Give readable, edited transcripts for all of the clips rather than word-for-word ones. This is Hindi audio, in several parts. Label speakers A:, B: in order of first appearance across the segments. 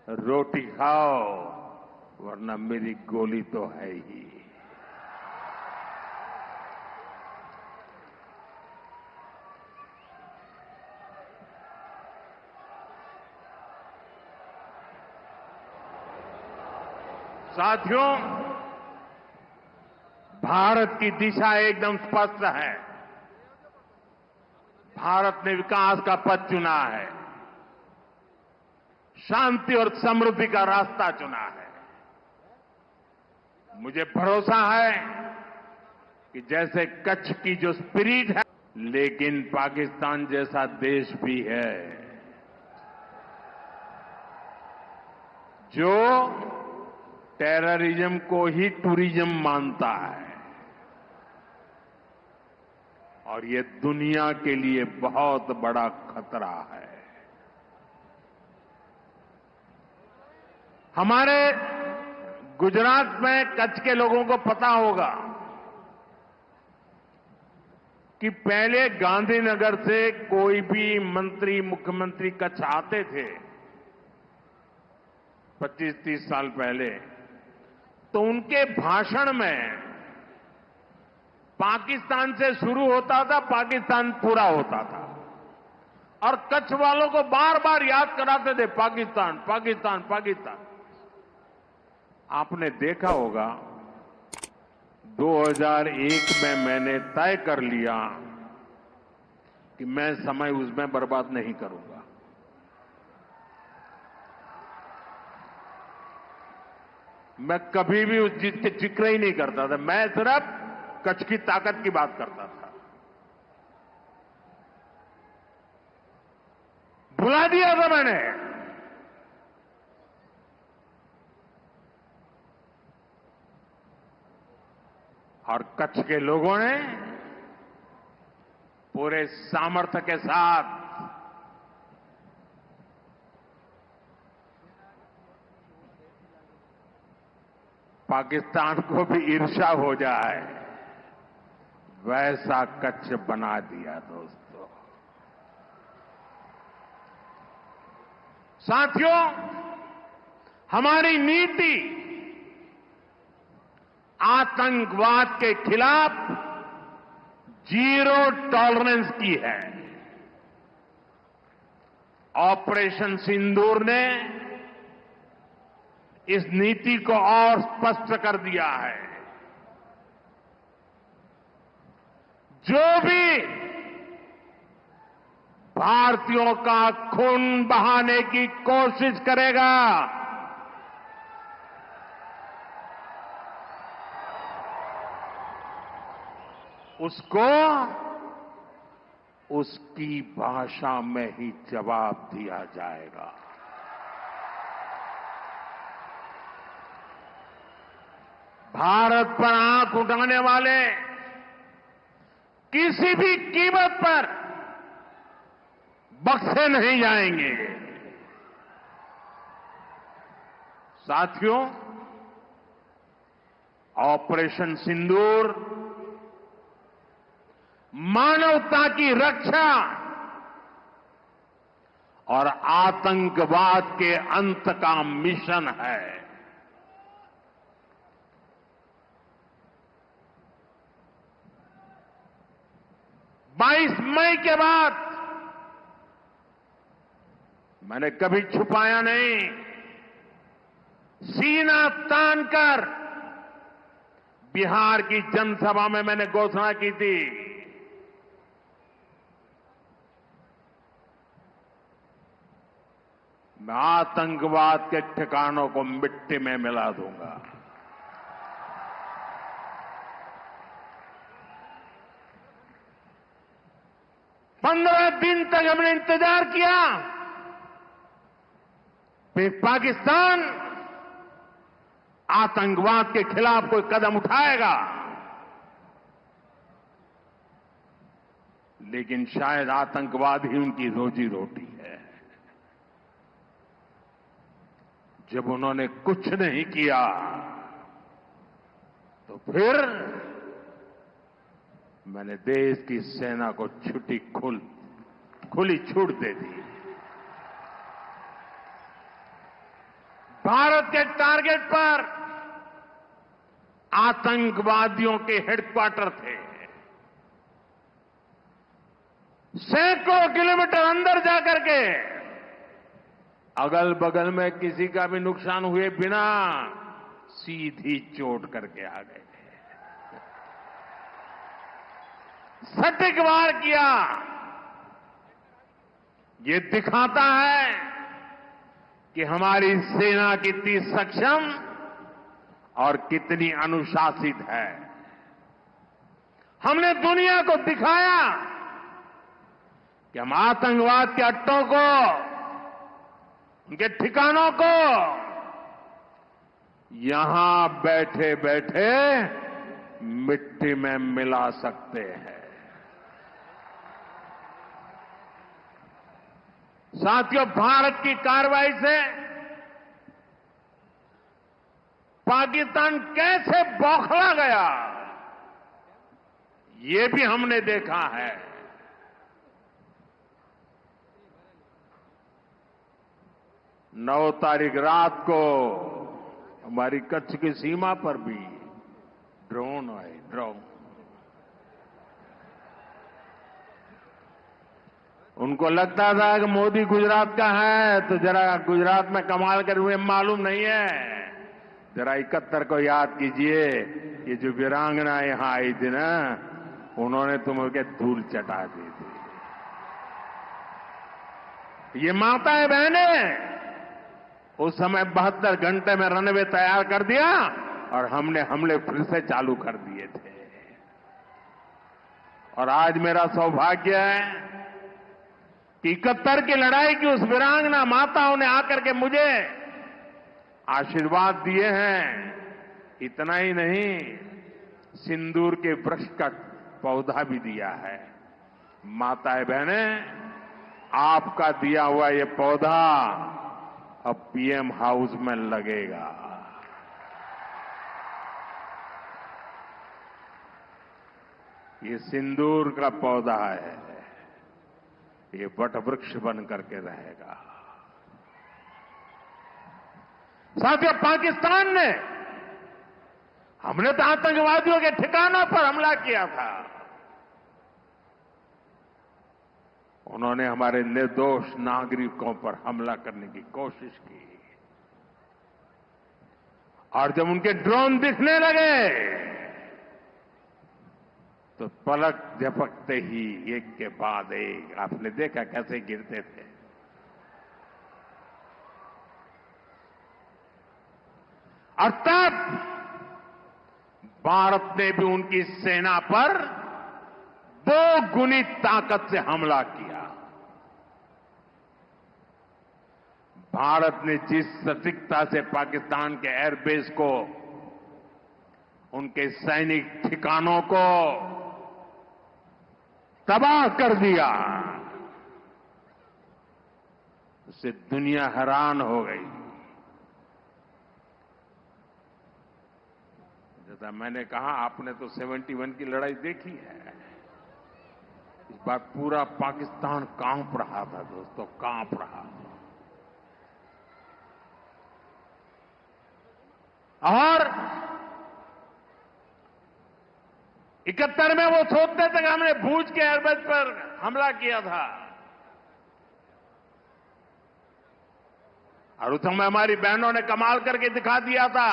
A: रोटी खाओ वरना मेरी गोली तो है ही। साथियों, भारत की दिशा एकदम स्पष्ट है। भारत ने विकास का पथ चुना है, शांति और समृद्धि का रास्ता चुना है। मुझे भरोसा है कि जैसे कच्छ की जो स्पिरिट है, लेकिन पाकिस्तान जैसा देश भी है जो टेररिज्म को ही टूरिज्म मानता है, और ये दुनिया के लिए बहुत बड़ा खतरा है। हमारे गुजरात में कच्छ के लोगों को पता होगा कि पहले गांधीनगर से कोई भी मंत्री, मुख्यमंत्री कच्छ आते थे 25-30 साल पहले, तो उनके भाषण में पाकिस्तान से शुरू होता था, पाकिस्तान पूरा होता था, और कच्छ वालों को बार बार याद कराते थे पाकिस्तान, पाकिस्तान, पाकिस्तान। आपने देखा होगा 2001 में मैंने तय कर लिया कि मैं समय उसमें बर्बाद नहीं करूंगा। मैं कभी भी उस चीज के जिक्र ही नहीं करता था, मैं सिर्फ कच्छ की ताकत की बात करता था। भुला दिया था मैंने। और कच्छ के लोगों ने पूरे सामर्थ्य के साथ पाकिस्तान को भी ईर्ष्या हो जाए वैसा कच्छ बना दिया। दोस्तों, साथियों, हमारी नीति आतंकवाद के खिलाफ जीरो टॉलरेंस की है। ऑपरेशन सिंदूर ने इस नीति को और स्पष्ट कर दिया है। जो भी भारतीयों का खून बहाने की कोशिश करेगा, उसको उसकी भाषा में ही जवाब दिया जाएगा। भारत पर आंख उठाने वाले किसी भी कीमत पर बख्शे नहीं जाएंगे। साथियों, ऑपरेशन सिंदूर मानवता की रक्षा और आतंकवाद के अंत का मिशन है। 22 मई के बाद मैंने कभी छुपाया नहीं, सीना तानकर बिहार की जनसभा में मैंने घोषणा की थी, मैं आतंकवाद के ठिकानों को मिट्टी में मिला दूंगा। पंद्रह दिन तक हमने इंतजार किया, फिर पाकिस्तान आतंकवाद के खिलाफ कोई कदम उठाएगा, लेकिन शायद आतंकवाद ही उनकी रोजी रोटी है। जब उन्होंने कुछ नहीं किया तो फिर मैंने देश की सेना को खुली छूट दे दी। भारत के टारगेट पर आतंकवादियों के हेडक्वार्टर थे। सैकड़ों किलोमीटर अंदर जाकर के अगल बगल में किसी का भी नुकसान हुए बिना सीधी चोट करके आ गए। सटीक वार किया। ये दिखाता है कि हमारी सेना कितनी सक्षम और कितनी अनुशासित है। हमने दुनिया को दिखाया कि हम आतंकवाद के अड्डों को, उनके ठिकानों को यहां बैठे बैठे मिट्टी में मिला सकते हैं। साथियों, भारत की कार्रवाई से पाकिस्तान कैसे बौखला गया, ये भी हमने देखा है। 9 तारीख रात को हमारी कच्छ की सीमा पर भी ड्रोन आए। ड्रोन उनको लगता था कि मोदी गुजरात का है तो जरा गुजरात में कमाल कर हुए मालूम नहीं है। जरा 71 को याद कीजिए, ये जो वीरांगना यहां आई थी ना, उन्होंने तुम्हें धूल चटा दी थी। ये माताएं बहनें उस समय 72 घंटे में रनवे तैयार कर दिया और हमने हमले फिर से चालू कर दिए थे। और आज मेरा सौभाग्य है कि 71 की लड़ाई की उस वीरांगना माताओं ने आकर के मुझे आशीर्वाद दिए हैं। इतना ही नहीं, सिंदूर के वृक्ष का पौधा भी दिया है। माताएं बहनें, आपका दिया हुआ ये पौधा अब पीएम हाउस में लगेगा। ये सिंदूर का पौधा है, ये वट वृक्ष बन करके रहेगा। साथियों, पाकिस्तान ने, हमने तो आतंकवादियों के ठिकानों पर हमला किया था, उन्होंने हमारे निर्दोष नागरिकों पर हमला करने की कोशिश की। और जब उनके ड्रोन दिखने लगे तो पलक झपकते ही एक के बाद एक, आपने देखा कैसे गिरते थे। और तब भारत ने भी उनकी सेना पर 2 गुनी ताकत से हमला किया। भारत ने जिस सटीकता से पाकिस्तान के एयरबेस को, उनके सैनिक ठिकानों को तबाह कर दिया, उससे दुनिया हैरान हो गई। जैसा मैंने कहा, आपने तो 71 की लड़ाई देखी है। इस बार पूरा पाकिस्तान कांप रहा था दोस्तों, कांप रहा। और 71 में वो सोचते थे कि हमने भूज के एयरबेस पर हमला किया था, और उस समय हमारी बहनों ने कमाल करके दिखा दिया था,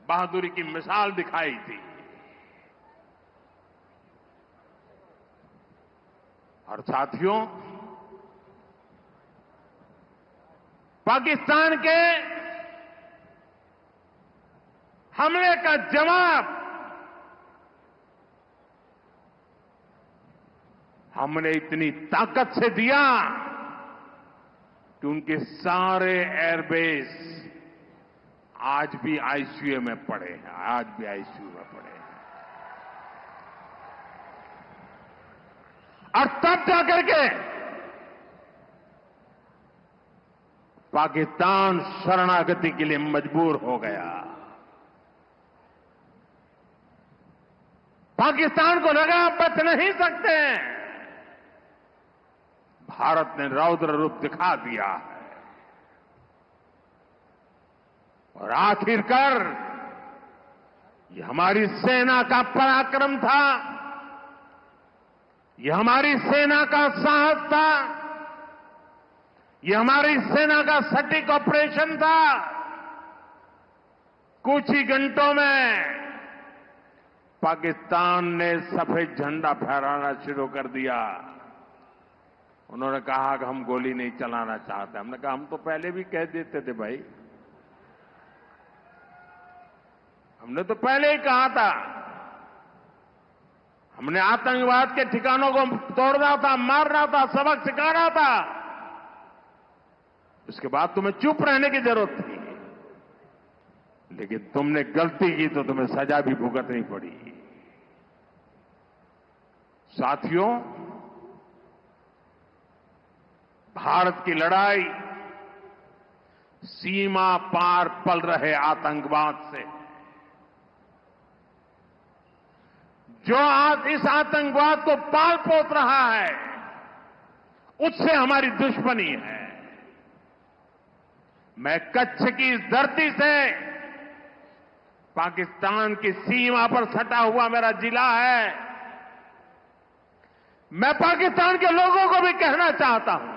A: बहादुरी की मिसाल दिखाई थी। और साथियों, पाकिस्तान के हमले का जवाब हमने इतनी ताकत से दिया कि उनके सारे एयरबेस आज भी आईसीयू में पड़े हैं, आज भी आईसीयू में पड़े हैं। और तब जाकर के पाकिस्तान शरणागति के लिए मजबूर हो गया। पाकिस्तान को लगा बच नहीं सकते, भारत ने रौद्र रूप दिखा दिया है। और आखिरकार ये हमारी सेना का पराक्रम था, ये हमारी सेना का साहस था, ये हमारी सेना का सटीक ऑपरेशन था। कुछ ही घंटों में पाकिस्तान ने सफेद झंडा फहराना शुरू कर दिया। उन्होंने कहा कि हम गोली नहीं चलाना चाहते। हमने कहा हम तो पहले भी कह देते थे भाई, हमने तो पहले ही कहा था। हमने आतंकवाद के ठिकानों को तोड़ना था, मारना था, सबक सिखाना था। उसके बाद तुम्हें चुप रहने की जरूरत थी, लेकिन तुमने गलती की तो तुम्हें सजा भी भुगतनी पड़ी। साथियों, भारत की लड़ाई सीमा पार पल रहे आतंकवाद से, जो आज इस आतंकवाद को पाल पोस रहा है, उससे हमारी दुश्मनी है। मैं कच्छ की इस धरती से, पाकिस्तान की सीमा पर सटा हुआ मेरा जिला है, मैं पाकिस्तान के लोगों को भी कहना चाहता हूं,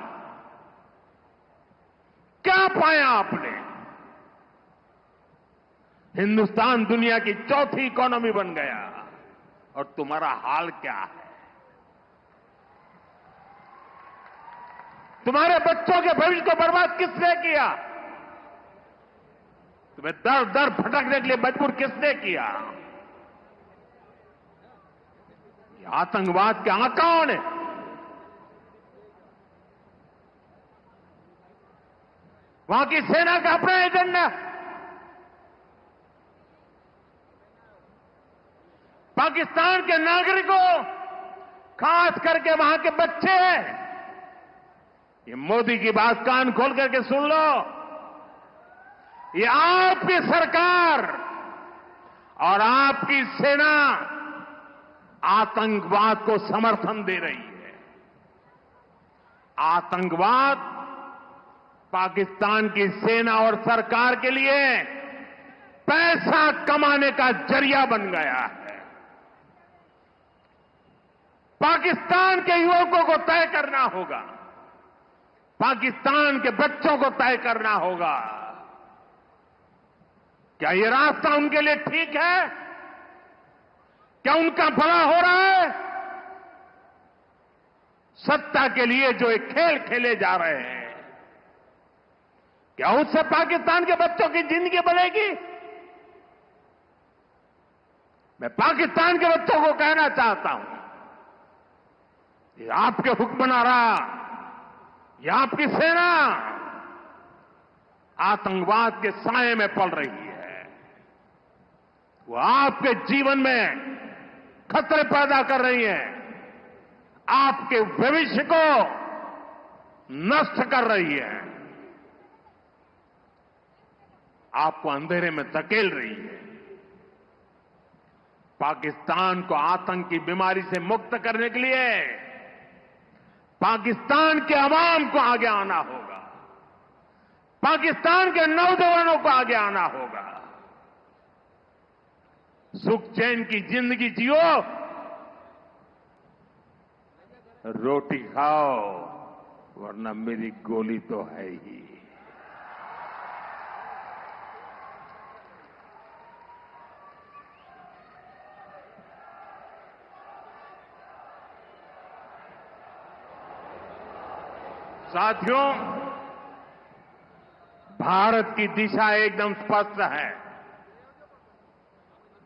A: क्या पाया आपने? हिंदुस्तान दुनिया की चौथी इकोनॉमी बन गया और तुम्हारा हाल क्या है? तुम्हारे बच्चों के भविष्य को बर्बाद किसने किया? तुम्हें दर दर भटकने के लिए मजबूर किसने किया? ये आतंकवाद के आकाओं ने। वहां की सेना का अपना एजेंडा, पाकिस्तान के नागरिकों, खास करके वहां के बच्चे, ये मोदी की बात कान खोल करके सुन लो। ये आपकी सरकार और आपकी सेना आतंकवाद को समर्थन दे रही है। आतंकवाद पाकिस्तान की सेना और सरकार के लिए पैसा कमाने का जरिया बन गया है। पाकिस्तान के युवकों को तय करना होगा, पाकिस्तान के बच्चों को तय करना होगा, क्या ये रास्ता उनके लिए ठीक है? क्या उनका भला हो रहा है? सत्ता के लिए जो एक खेल खेले जा रहे हैं, क्या उससे पाकिस्तान के बच्चों की जिंदगी बनेगी? मैं पाकिस्तान के बच्चों को कहना चाहता हूं, ये आपके हुक्मनारा, ये आपकी सेना आतंकवाद के साए में पल रही है। वो आपके जीवन में खतरे पैदा कर रही है, आपके भविष्य को नष्ट कर रही है, आपको अंधेरे में धकेल रही है। पाकिस्तान को आतंक की बीमारी से मुक्त करने के लिए पाकिस्तान के अवाम को आगे आना होगा, पाकिस्तान के नौजवानों को आगे आना होगा। सुख चैन की जिंदगी जियो, रोटी खाओ, वरना मेरी गोली तो है ही। साथियों, भारत की दिशा एकदम स्पष्ट है।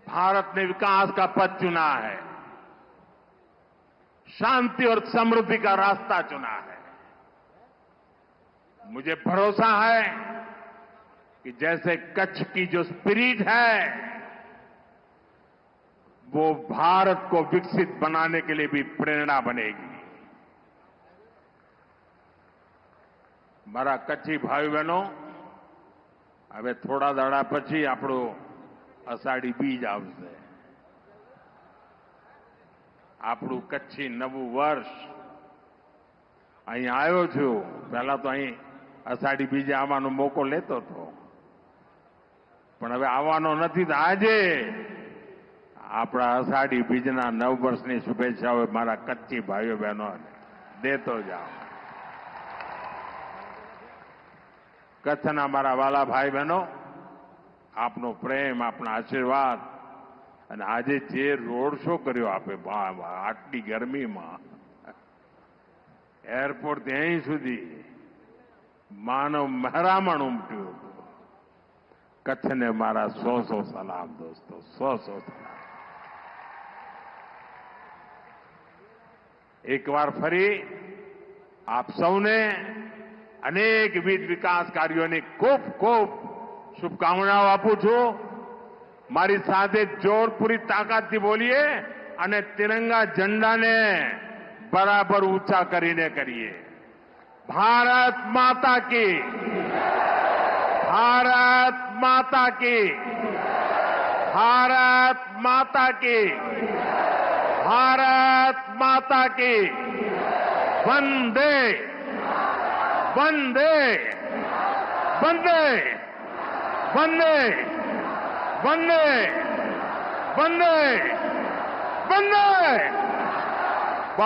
A: भारत ने विकास का पथ चुना है, शांति और समृद्धि का रास्ता चुना है। मुझे भरोसा है कि जैसे कच्छ की जो स्पिरिट है, वो भारत को विकसित बनाने के लिए भी प्रेरणा बनेगी। મારા કચ્છી ભાઈ બહેનો, હવે થોડા દાડા પછી આપણું અષાઢી બીજ આવશે, આપણું કચ્છી નવું વર્ષ। અહીં આવ્યો છું, પહેલા તો અહીં અષાઢી બીજે આવવાનો મોકો લેતો હતો, પણ હવે આવવાનો નથી તો આજે આપણા અષાઢી બીજના 9 વર્ષની શુભેચ્છાઓ મારા કચ્છી ભાઈઓ બહેનો દેતો જાઓ. કચ્છના મારા વાલા ભાઈ બહેનો, આપનો પ્રેમ, આપના આશીર્વાદ અને આજે જે રોડ શો કર્યો આપે આટલી ગરમીમાં, એરપોર્ટ ત્યાં સુધી માનવ મહેરામણ ઉમટ્યું હતું. કચ્છને મારા 100 સલામ દોસ્તો, 100 સલામ. એકવાર ફરી આપ સૌને અનેકવિધ વિકાસ કાર્યોની ખૂબ ખૂબ શુભકામનાઓ આપું છું. મારી સાથે જોર પૂરી તાકાતથી બોલીએ અને તિરંગા ઝંડાને બરાબર ઊંચા કરીને કરીએ. ભારત માતા કી, ભારત માતા કી, ભારત માતા કી, भारत माता की. वंदे वंदे वंदे वंदे वंदे वंदे वंदे